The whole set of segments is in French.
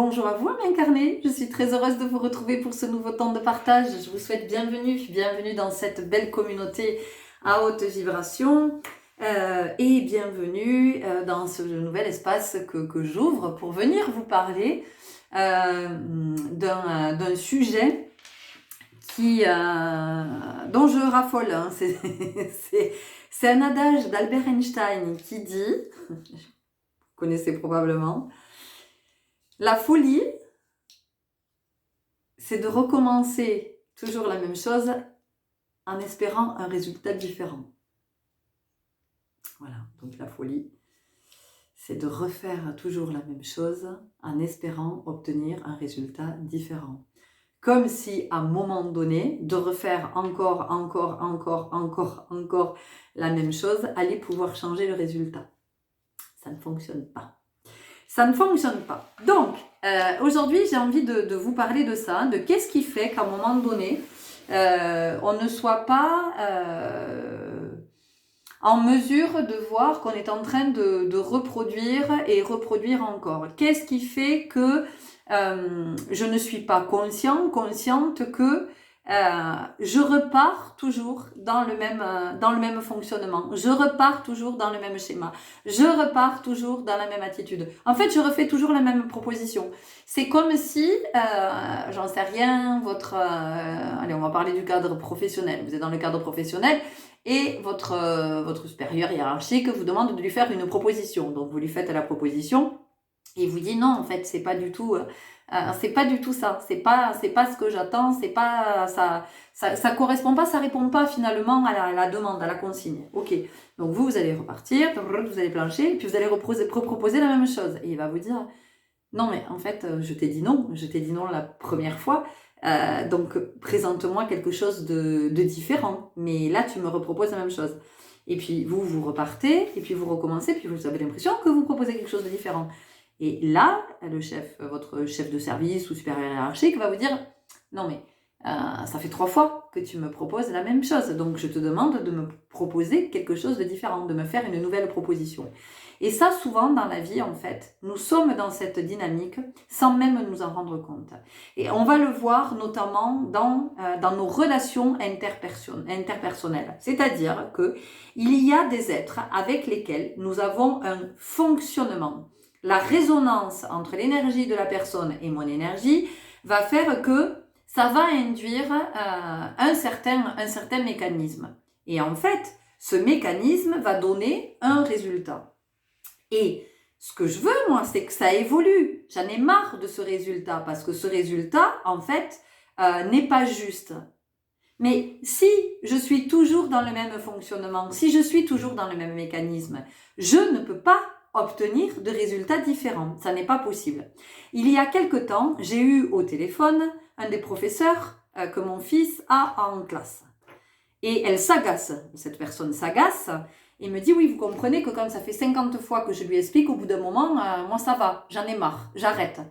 Bonjour à vous, amis incarnés. Je suis très heureuse de vous retrouver pour ce nouveau temps de partage. Je vous souhaite bienvenue dans cette belle communauté à haute vibration et bienvenue dans ce nouvel espace que j'ouvre pour venir vous parler d'un sujet dont je raffole. Hein. C'est un adage d'Albert Einstein qui dit, vous connaissez probablement, la folie, c'est de recommencer toujours la même chose en espérant un résultat différent. Voilà, donc la folie, c'est de refaire toujours la même chose en espérant obtenir un résultat différent. Comme si à un moment donné, de refaire encore la même chose allait pouvoir changer le résultat. Ça ne fonctionne pas. Ça ne fonctionne pas. Donc, aujourd'hui, j'ai envie de vous parler de ça, de qu'est-ce qui fait qu'à un moment donné, on ne soit pas en mesure de voir qu'on est en train de reproduire et reproduire encore. Qu'est-ce qui fait que je ne suis pas consciente que je repars toujours dans le même fonctionnement. Je repars toujours dans le même schéma. Je repars toujours dans la même attitude. En fait, je refais toujours la même proposition. C'est comme si, j'en sais rien, allez, on va parler du cadre professionnel. Vous êtes dans le cadre professionnel et votre supérieur hiérarchique vous demande de lui faire une proposition. Donc, vous lui faites la proposition et il vous dit non, en fait, c'est pas du tout ça, c'est pas ce que j'attends, c'est pas ça correspond pas, ça répond pas finalement à la demande, à la consigne. Ok, donc vous allez repartir, vous allez plancher, et puis vous allez reproposer la même chose. Et il va vous dire non mais en fait je t'ai dit non la première fois, donc présente-moi quelque chose de différent. Mais là tu me reproposes la même chose. Et puis vous repartez, et puis vous recommencez, puis vous avez l'impression que vous proposez quelque chose de différent. Et là, votre chef de service ou supérieur hiérarchique va vous dire « Non mais, ça fait 3 fois que tu me proposes la même chose, donc je te demande de me proposer quelque chose de différent, de me faire une nouvelle proposition. » Et ça, souvent dans la vie, en fait, nous sommes dans cette dynamique sans même nous en rendre compte. Et on va le voir notamment dans nos relations interpersonnelles. C'est-à-dire qu'il y a des êtres avec lesquels nous avons un fonctionnement. La résonance entre l'énergie de la personne et mon énergie va faire que ça va induire un certain mécanisme. Et en fait, ce mécanisme va donner un résultat. Et ce que je veux, moi, c'est que ça évolue. J'en ai marre de ce résultat parce que ce résultat, en fait, n'est pas juste. Mais si je suis toujours dans le même fonctionnement, si je suis toujours dans le même mécanisme, je ne peux pas obtenir de résultats différents. Ça n'est pas possible. Il y a quelque temps, j'ai eu au téléphone un des professeurs que mon fils a en classe. Et elle s'agace, cette personne s'agace, et me dit, oui, vous comprenez que quand ça fait 50 fois que je lui explique, au bout d'un moment, moi ça va, j'en ai marre, j'arrête.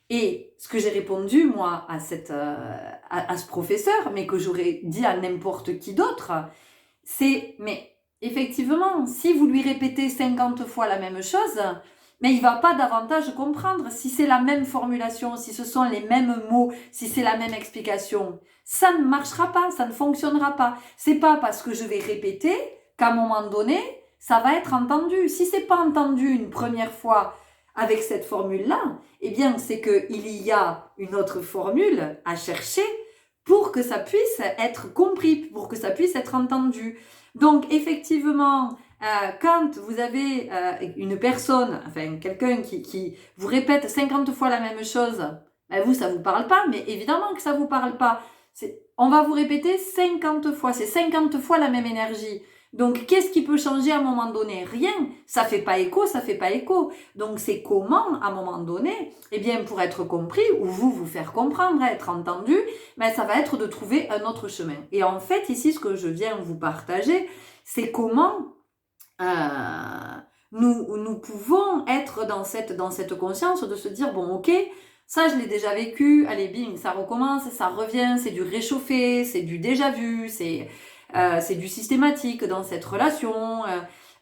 Et ce que j'ai répondu, moi, à ce professeur, mais que j'aurais dit à n'importe qui d'autre, c'est, mais effectivement, si vous lui répétez 50 fois la même chose, mais il va pas davantage comprendre. Si c'est la même formulation, si ce sont les mêmes mots, si c'est la même explication, ça ne marchera pas, ça ne fonctionnera pas. C'est pas parce que je vais répéter qu'à un moment donné, ça va être entendu. Si c'est pas entendu une première fois avec cette formule-là, eh bien, c'est qu'il y a une autre formule à chercher pour que ça puisse être compris, pour que ça puisse être entendu. Donc, effectivement, quand vous avez une personne, enfin quelqu'un qui vous répète 50 fois la même chose, ben vous, ça vous parle pas, mais évidemment que ça vous parle pas. On va vous répéter 50 fois, c'est 50 fois la même énergie. Donc, qu'est-ce qui peut changer à un moment donné? Rien. Ça fait pas écho, ça fait pas écho. Donc, c'est comment, à un moment donné, eh bien, pour être compris, ou vous faire comprendre, être entendu, ben, ça va être de trouver un autre chemin. Et en fait, ici, ce que je viens vous partager, c'est comment nous pouvons être dans cette conscience de se dire, bon, ok, ça, je l'ai déjà vécu, allez, bing, ça recommence, ça revient, c'est du réchauffé, c'est du déjà vu, c'est du systématique dans cette relation.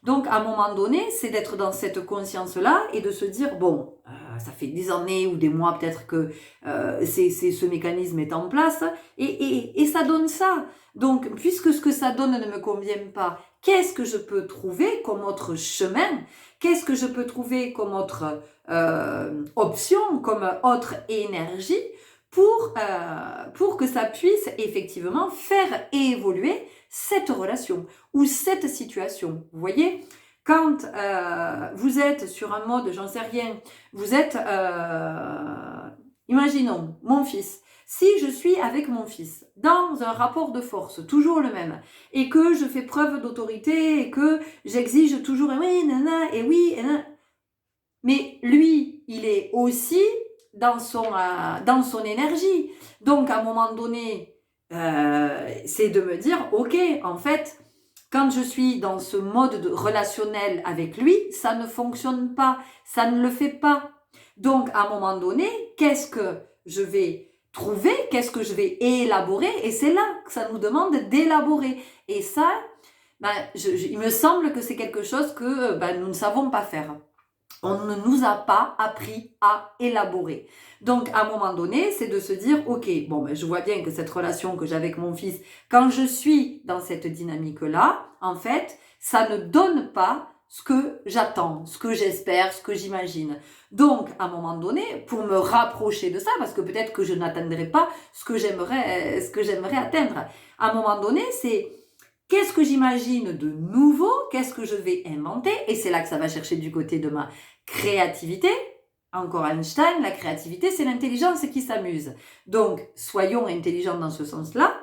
Donc, à un moment donné, c'est d'être dans cette conscience-là et de se dire, bon, ça fait des années ou des mois peut-être que ce mécanisme est en place, et ça donne ça. Donc, puisque ce que ça donne ne me convient pas, qu'est-ce que je peux trouver comme autre chemin? Qu'est-ce que je peux trouver comme autre option, comme autre énergie pour que ça puisse effectivement faire évoluer cette relation ou cette situation. Vous voyez, quand vous êtes sur un mode, j'en sais rien, vous êtes, imaginons, mon fils. Si je suis avec mon fils dans un rapport de force, toujours le même, et que je fais preuve d'autorité, et que j'exige toujours oui, nana, et oui, et nana, mais lui, il est aussi dans son énergie. Donc, à un moment donné, c'est de me dire, ok, en fait, quand je suis dans ce mode relationnel avec lui, ça ne fonctionne pas, ça ne le fait pas. Donc, à un moment donné, qu'est-ce que je vais trouver, qu'est-ce que je vais élaborer? Et c'est là que ça nous demande d'élaborer. Et ça, il me semble que c'est quelque chose que nous ne savons pas faire. On ne nous a pas appris à élaborer. Donc, à un moment donné, c'est de se dire, ok, je vois bien que cette relation que j'ai avec mon fils, quand je suis dans cette dynamique-là, en fait, ça ne donne pas ce que j'attends, ce que j'espère, ce que j'imagine. Donc, à un moment donné, pour me rapprocher de ça, parce que peut-être que je n'atteindrai pas ce que j'aimerais atteindre, à un moment donné, c'est qu'est-ce que j'imagine de nouveau? Qu'est-ce que je vais inventer? Et c'est là que ça va chercher du côté de ma créativité. Encore Einstein, la créativité, c'est l'intelligence qui s'amuse. Donc, soyons intelligents dans ce sens-là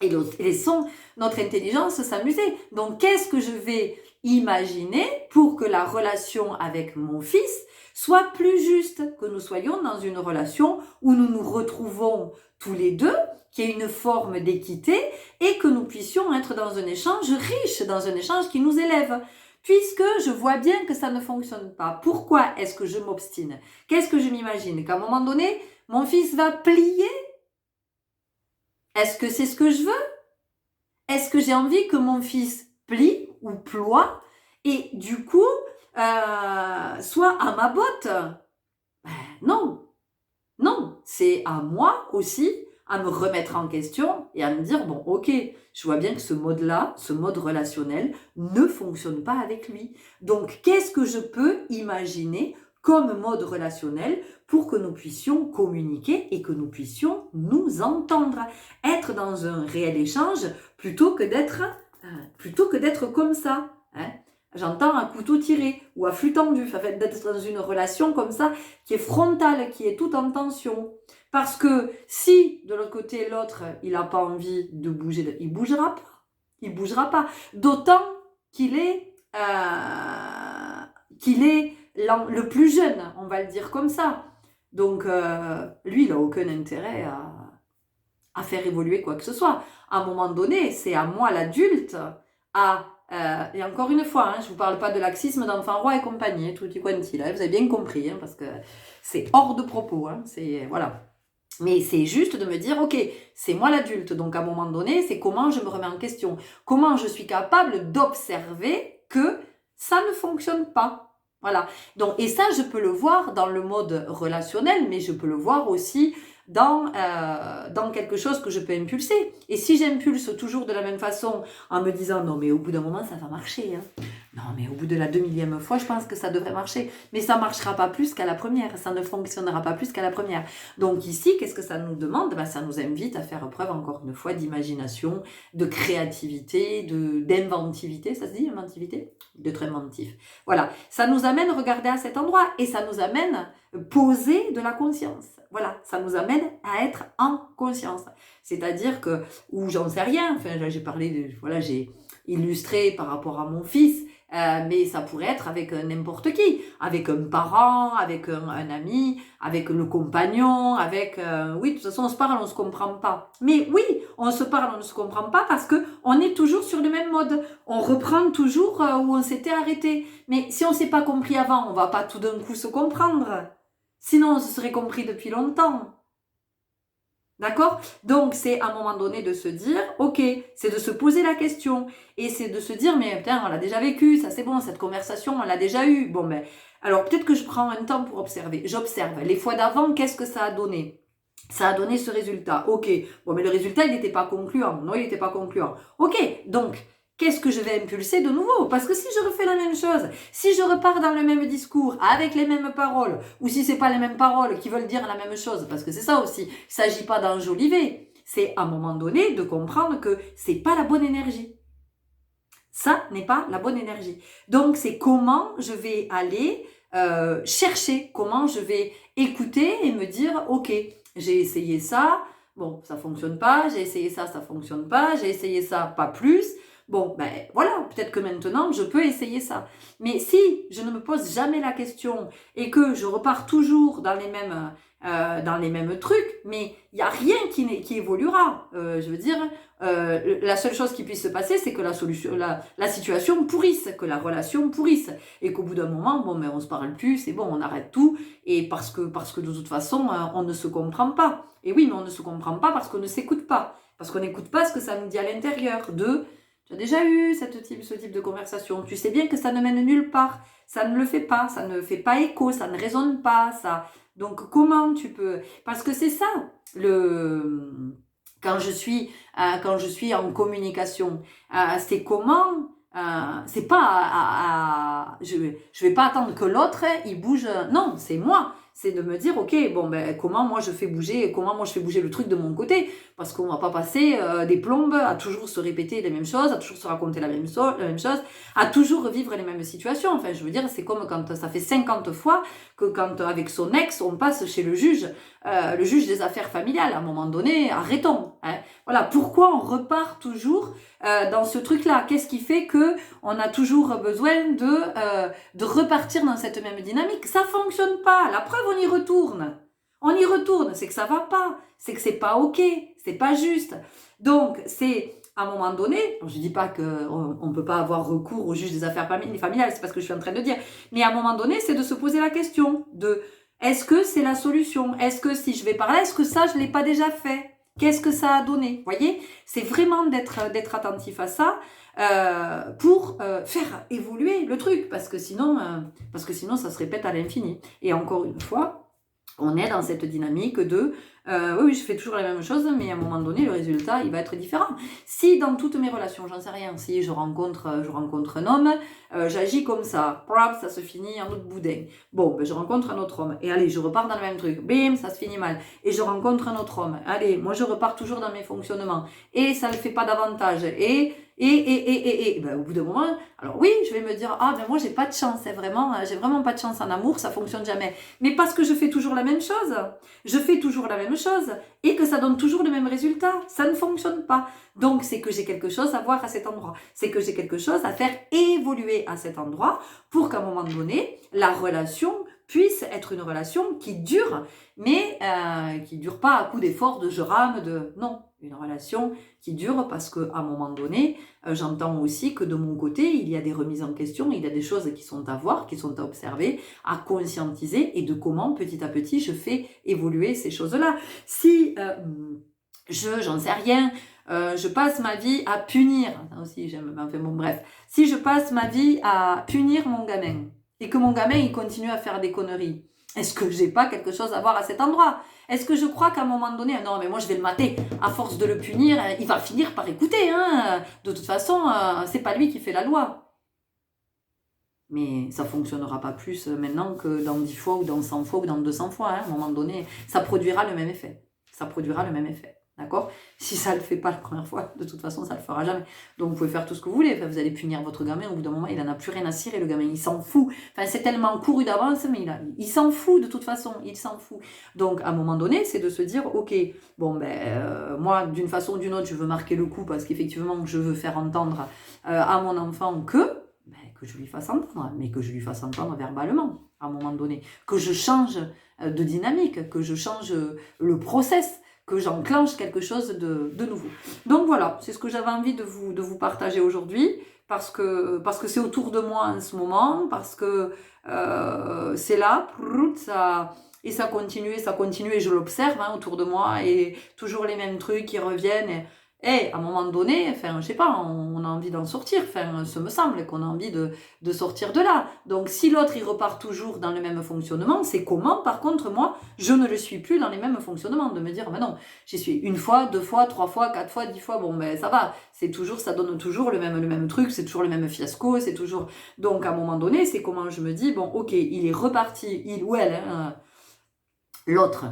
et laissons notre intelligence s'amuser. Donc, qu'est-ce que je vais imaginer pour que la relation avec mon fils soit plus juste, que nous soyons dans une relation où nous nous retrouvons tous les deux, qu'il y ait une forme d'équité et que nous puissions être dans un échange riche, dans un échange qui nous élève. Puisque je vois bien que ça ne fonctionne pas, pourquoi est-ce que je m'obstine? Qu'est-ce que je m'imagine? Qu'à un moment donné, mon fils va plier? Est-ce que c'est ce que je veux? Est-ce que j'ai envie que mon fils plie ou ploie et du coup soit à ma botte? Non, non, c'est à moi aussi à me remettre en question et à me dire, bon, ok, je vois bien que ce mode-là, ce mode relationnel, ne fonctionne pas avec lui. Donc, qu'est-ce que je peux imaginer comme mode relationnel pour que nous puissions communiquer et que nous puissions nous entendre, être dans un réel échange plutôt que d'être comme ça, hein. J'entends à couteau tiré ou à flux tendu, d'être dans une relation comme ça qui est frontale, qui est toute en tension. Parce que si de l'autre côté l'autre il n'a pas envie de bouger, il bougera pas, D'autant qu'il est le plus jeune, on va le dire comme ça. Donc lui il a aucun intérêt à faire évoluer quoi que ce soit. À un moment donné, c'est à moi l'adulte et encore une fois, je ne vous parle pas de laxisme d'enfant roi et compagnie, tutti quanti, là, vous avez bien compris, parce que c'est hors de propos, voilà. Mais c'est juste de me dire, ok, c'est moi l'adulte, donc à un moment donné, c'est comment je me remets en question, comment je suis capable d'observer que ça ne fonctionne pas. Voilà. Donc, et ça, je peux le voir dans le mode relationnel, mais je peux le voir aussi dans quelque chose que je peux impulser. Et si j'impulse toujours de la même façon en me disant non mais au bout d'un moment ça va marcher, non mais au bout de la 2000e fois je pense que ça devrait marcher, mais ça marchera pas plus qu'à la première, ça ne fonctionnera pas plus qu'à la première. Donc ici qu'est-ce que ça nous demande? Ça nous invite à faire preuve encore une fois d'imagination, de créativité, d'inventivité, ça se dit inventivité? D'être inventif. Voilà, ça nous amène regarder à cet endroit et ça nous amène poser de la conscience. Voilà, ça nous amène à être en conscience. C'est-à-dire que, ou j'en sais rien, j'ai illustré par rapport à mon fils, mais ça pourrait être avec n'importe qui, avec un parent, avec un ami, avec le compagnon, oui, de toute façon on se parle, on se comprend pas. Mais oui, on se parle, on ne se comprend pas parce que on est toujours sur le même mode. On reprend toujours où on s'était arrêté. Mais si on s'est pas compris avant, on va pas tout d'un coup se comprendre. Sinon, on se serait compris depuis longtemps. D'accord? Donc, c'est à un moment donné de se dire, ok, c'est de se poser la question. Et c'est de se dire, mais putain, on l'a déjà vécu, ça c'est bon, cette conversation, on l'a déjà eue. Bon, ben, alors peut-être que je prends un temps pour observer. J'observe. Les fois d'avant, qu'est-ce que ça a donné? Ça a donné ce résultat. Ok. Bon, mais le résultat, il n'était pas concluant. Non, il n'était pas concluant. Ok. Donc, qu'est-ce que je vais impulser de nouveau? Parce que si je refais la même chose, si je repars dans le même discours, avec les mêmes paroles, ou si c'est pas les mêmes paroles qui veulent dire la même chose, parce que c'est ça aussi, il s'agit pas d'enjoliver, c'est à un moment donné de comprendre que c'est pas la bonne énergie. Ça n'est pas la bonne énergie. Donc c'est comment je vais aller chercher, comment je vais écouter et me dire, ok, j'ai essayé ça, bon, ça fonctionne pas, j'ai essayé ça, ça fonctionne pas, j'ai essayé ça, pas plus. Bon, ben voilà, peut-être que maintenant, je peux essayer ça. Mais si je ne me pose jamais la question et que je repars toujours dans les mêmes trucs, mais il n'y a rien qui évoluera. Je veux dire, la seule chose qui puisse se passer, c'est que la situation pourrisse, que la relation pourrisse. Et qu'au bout d'un moment, bon, mais on se parle plus, c'est bon, on arrête tout. Et parce que de toute façon, on ne se comprend pas. Et oui, mais on ne se comprend pas parce qu'on ne s'écoute pas. Parce qu'on n'écoute pas ce que ça nous dit à l'intérieur. Tu as déjà eu ce type de conversation. Tu sais bien que ça ne mène nulle part. Ça ne le fait pas. Ça ne fait pas écho. Ça ne résonne pas. Ça. Donc, comment tu peux... Parce que c'est ça, quand je suis en communication. C'est comment... c'est pas je vais pas attendre que l'autre il bouge. Non, c'est moi. C'est de me dire, ok, bon, ben, comment moi je fais bouger le truc de mon côté. Parce qu'on va pas passer des plombes à toujours se répéter les mêmes choses, à toujours se raconter la même chose, à toujours revivre les mêmes situations. Enfin, je veux dire, c'est comme quand ça fait 50 fois que quand avec son ex, on passe chez le juge des affaires familiales. À un moment donné, arrêtons. Hein. Voilà, pourquoi on repart toujours dans ce truc-là? Qu'est-ce qui fait que on a toujours besoin de repartir dans cette même dynamique? Ça fonctionne pas. La preuve, on y retourne. On y retourne, c'est que ça va pas, c'est que c'est pas ok, c'est pas juste. Donc, c'est à un moment donné, je dis pas qu'on peut pas avoir recours au juge des affaires familiales, c'est pas ce que je suis en train de dire, mais à un moment donné, c'est de se poser la question de est-ce que c'est la solution? Est-ce que si je vais par là, est-ce que ça, je l'ai pas déjà fait? Qu'est-ce que ça a donné? Vous voyez? C'est vraiment d'être attentif à ça pour faire évoluer le truc, parce que sinon, ça se répète à l'infini. Et encore une fois, on est dans cette dynamique de oui, je fais toujours la même chose, mais à un moment donné, le résultat, il va être différent. Si dans toutes mes relations, j'en sais rien, si je rencontre un homme, j'agis comme ça, ça se finit en autre boudin. Bon, ben, je rencontre un autre homme, et allez, je repars dans le même truc, bim, ça se finit mal. Et je rencontre un autre homme, allez, moi je repars toujours dans mes fonctionnements, et ça ne le fait pas davantage, ben, au bout d'un moment, alors oui, je vais me dire, ah ben moi j'ai pas de chance, j'ai vraiment pas de chance en amour, ça fonctionne jamais. Mais parce que je fais toujours la même chose, et que ça donne toujours le même résultat, ça ne fonctionne pas. Donc c'est que j'ai quelque chose à voir à cet endroit, c'est que j'ai quelque chose à faire évoluer à cet endroit pour qu'à un moment donné, la relation puisse être une relation qui dure, mais qui dure pas à coup d'effort, de je rame, non, une relation qui dure parce qu'à un moment donné, j'entends aussi que de mon côté, il y a des remises en question, il y a des choses qui sont à voir, qui sont à observer, à conscientiser et de comment petit à petit je fais évoluer ces choses-là. Si j'en sais rien, je passe ma vie à punir, ça aussi j'aime, enfin bon bref, si je passe ma vie à punir mon gamin et que mon gamin il continue à faire des conneries, est-ce que j'ai pas quelque chose à voir à cet endroit? Est-ce que je crois qu'à un moment donné, non mais moi je vais le mater, à force de le punir, il va finir par écouter, hein. De toute façon, c'est pas lui qui fait la loi. Mais ça fonctionnera pas plus maintenant que dans 10 fois ou dans 100 fois ou dans 200 fois, hein. À un moment donné, ça produira le même effet. D'accord? Si ça le fait pas la première fois, de toute façon, ça le fera jamais. Donc, vous pouvez faire tout ce que vous voulez. Enfin, vous allez punir votre gamin. Au bout d'un moment, il en a plus rien à cirer, le gamin. Il s'en fout. Enfin, c'est tellement couru d'avance, mais il s'en fout de toute façon. Il s'en fout. Donc, à un moment donné, c'est de se dire, ok, bon, ben, moi, d'une façon ou d'une autre, je veux marquer le coup parce qu'effectivement, je veux faire entendre à mon enfant que je lui fasse entendre, mais que je lui fasse entendre verbalement, à un moment donné. Que je change de dynamique, que je change le process, que j'enclenche quelque chose de nouveau. Donc voilà, c'est ce que j'avais envie de vous partager aujourd'hui. parce que c'est autour de moi en ce moment, parce que c'est là, et ça continue, et je l'observe autour de moi, et toujours les mêmes trucs qui reviennent. Et à un moment donné, enfin, je sais pas, on a envie d'en sortir, enfin, ce me semble qu'on a envie de sortir de là. Donc, si l'autre, il repart toujours dans le même fonctionnement, c'est comment, par contre, moi, je ne le suis plus dans les mêmes fonctionnements, de me dire, mais non, j'y suis une fois, 2 fois, 3 fois, 4 fois, 10 fois, bon, ben, ça va, c'est toujours, ça donne toujours le même truc, c'est toujours le même fiasco, c'est toujours, donc, à un moment donné, c'est comment je me dis, bon, ok, il est reparti, il ou elle, l'autre,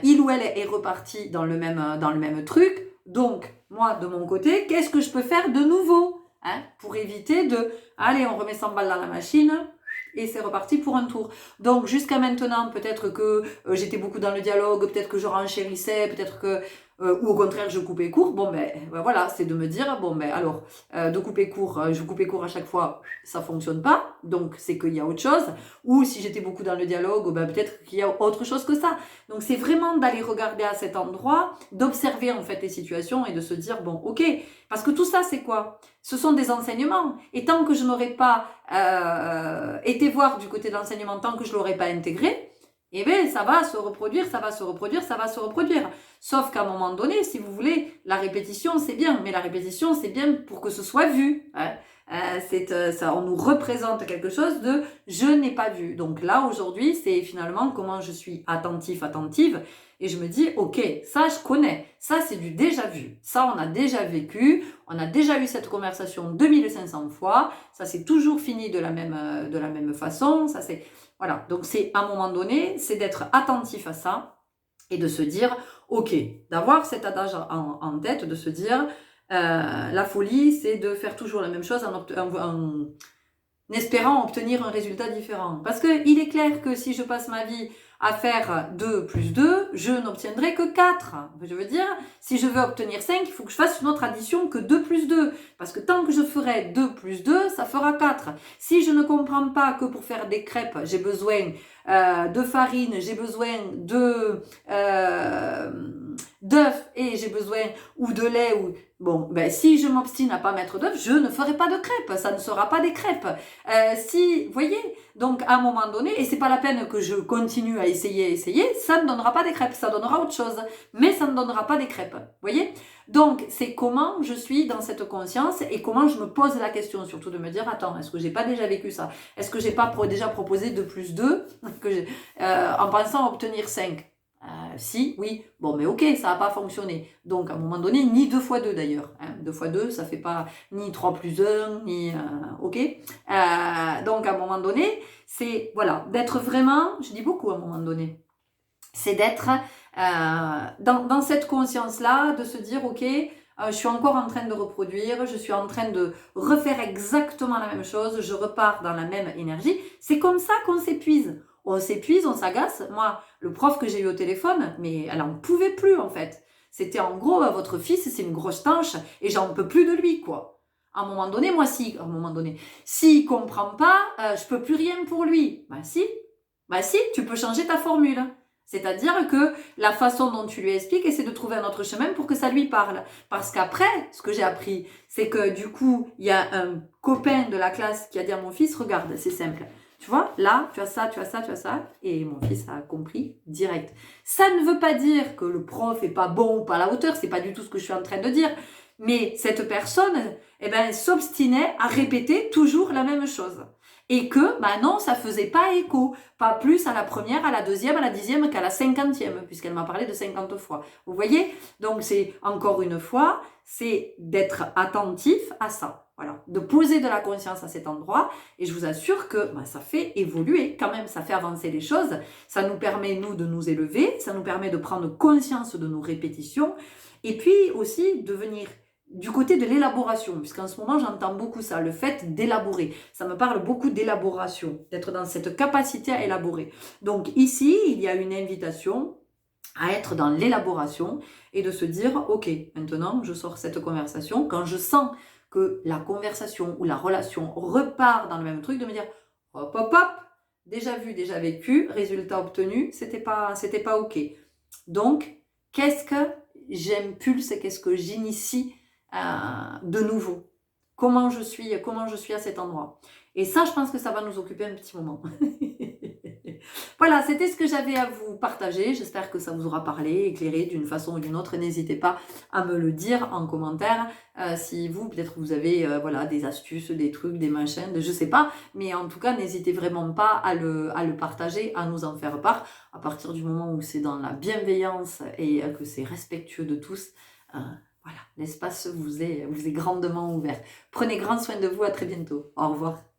il ou elle est reparti dans le même truc. Donc, moi, de mon côté, qu'est-ce que je peux faire de nouveau pour éviter de, allez, on remet 100 balles dans la machine et c'est reparti pour un tour. Donc, jusqu'à maintenant, peut-être que j'étais beaucoup dans le dialogue, peut-être que je renchérissais, peut-être que, ou au contraire, je coupais court. Bon, ben voilà, c'est de me dire, bon, ben alors, de couper court, je coupais court à chaque fois, ça fonctionne pas, donc c'est qu'il y a autre chose. Ou si j'étais beaucoup dans le dialogue, ben peut-être qu'il y a autre chose que ça. Donc c'est vraiment d'aller regarder à cet endroit, d'observer en fait les situations et de se dire, bon, ok, parce que tout ça, c'est quoi? Ce sont des enseignements. Et tant que je n'aurais pas été voir du côté de l'enseignement, tant que je ne l'aurais pas intégré, eh bien, ça va se reproduire, ça va se reproduire, ça va se reproduire. Sauf qu'à un moment donné, si vous voulez, la répétition, c'est bien. Mais la répétition, c'est bien pour que ce soit vu. Ça, on nous représente quelque chose de « je n'ai pas vu ». Donc là, aujourd'hui, c'est finalement comment je suis attentive. Et je me dis « ok, ça, je connais. Ça, c'est du déjà vu. Ça, on a déjà vécu. On a déjà eu cette conversation 2500 fois. Ça, c'est toujours fini de la même façon. Ça, c'est... » Voilà, donc c'est à un moment donné, c'est d'être attentif à ça et de se dire, ok, d'avoir cet adage en tête, de se dire, la folie, c'est de faire toujours la même chose en espérant obtenir un résultat différent. Parce qu'il est clair que si je passe ma vie à faire 2 plus 2, je n'obtiendrai que 4. Je veux dire, si je veux obtenir 5, il faut que je fasse une autre addition que 2 plus 2. Parce que tant que je ferai 2 plus 2, ça fera 4. Si je ne comprends pas que pour faire des crêpes, j'ai besoin de farine, j'ai besoin d'œufs et j'ai besoin ou de lait ou bon, ben si je m'obstine à pas mettre d'œufs, je ne ferai pas de crêpes, ça ne sera pas des crêpes. Si, vous voyez, donc à un moment donné, et c'est pas la peine que je continue à essayer, ça ne donnera pas des crêpes, ça donnera autre chose, mais ça ne donnera pas des crêpes. Vous voyez? Donc c'est comment je suis dans cette conscience et comment je me pose la question, surtout de me dire attends, est-ce que j'ai pas déjà vécu ça? Est-ce que j'ai pas déjà proposé 2 plus 2 en pensant obtenir 5? Si, oui, bon, mais ok, ça n'a pas fonctionné. Donc, à un moment donné, ni 2 fois 2 d'ailleurs. 2 fois 2, ça fait pas ni 3 plus 1, ni... ok. Donc, à un moment donné, c'est, voilà, d'être vraiment, je dis beaucoup à un moment donné, c'est d'être dans cette conscience-là, de se dire, ok, je suis encore en train de reproduire, je suis en train de refaire exactement la même chose, je repars dans la même énergie. C'est comme ça qu'on s'épuise. On s'épuise, on s'agace. Moi, le prof que j'ai eu au téléphone, mais elle en pouvait plus en fait. C'était en gros, votre fils, c'est une grosse tanche et j'en peux plus de lui, quoi. À un moment donné, moi, s'il comprend pas, je peux plus rien pour lui. Bah si, tu peux changer ta formule. C'est-à-dire que la façon dont tu lui expliques, c'est de trouver un autre chemin pour que ça lui parle. Parce qu'après, ce que j'ai appris, c'est que du coup, il y a un copain de la classe qui a dit à mon fils, regarde, c'est simple. Tu vois, là, tu as ça. Et mon fils a compris direct. Ça ne veut pas dire que le prof est pas bon ou pas à la hauteur, c'est pas du tout ce que je suis en train de dire. Mais cette personne, s'obstinait à répéter toujours la même chose. Et que, non, ça faisait pas écho. Pas plus à la première, à la deuxième, à la 10e qu'à la 50e, puisqu'elle m'a parlé de 50 fois. Vous voyez? Donc c'est, encore une fois, c'est d'être attentif à ça. Voilà, de poser de la conscience à cet endroit, et je vous assure que ça fait évoluer quand même, ça fait avancer les choses, ça nous permet, nous, de nous élever, ça nous permet de prendre conscience de nos répétitions, et puis aussi de venir du côté de l'élaboration, puisqu'en ce moment j'entends beaucoup ça, le fait d'élaborer, ça me parle beaucoup d'élaboration, d'être dans cette capacité à élaborer. Donc ici, il y a une invitation à être dans l'élaboration, et de se dire, ok, maintenant je sors cette conversation, quand je sens que la conversation ou la relation repart dans le même truc, de me dire hop, déjà vu, déjà vécu, résultat obtenu, c'était pas ok. Donc, qu'est-ce que j'impulse et qu'est-ce que j'initie de nouveau? comment je suis à cet endroit. Et ça, je pense que ça va nous occuper un petit moment. Voilà, c'était ce que j'avais à vous partager. J'espère que ça vous aura parlé, éclairé d'une façon ou d'une autre. N'hésitez pas à me le dire en commentaire. Si vous, peut-être vous avez voilà, des astuces, des trucs, des machins, je sais pas. Mais en tout cas, n'hésitez vraiment pas à le partager, à nous en faire part. À partir du moment où c'est dans la bienveillance et que c'est respectueux de tous, voilà, l'espace vous est grandement ouvert. Prenez grand soin de vous, à très bientôt. Au revoir.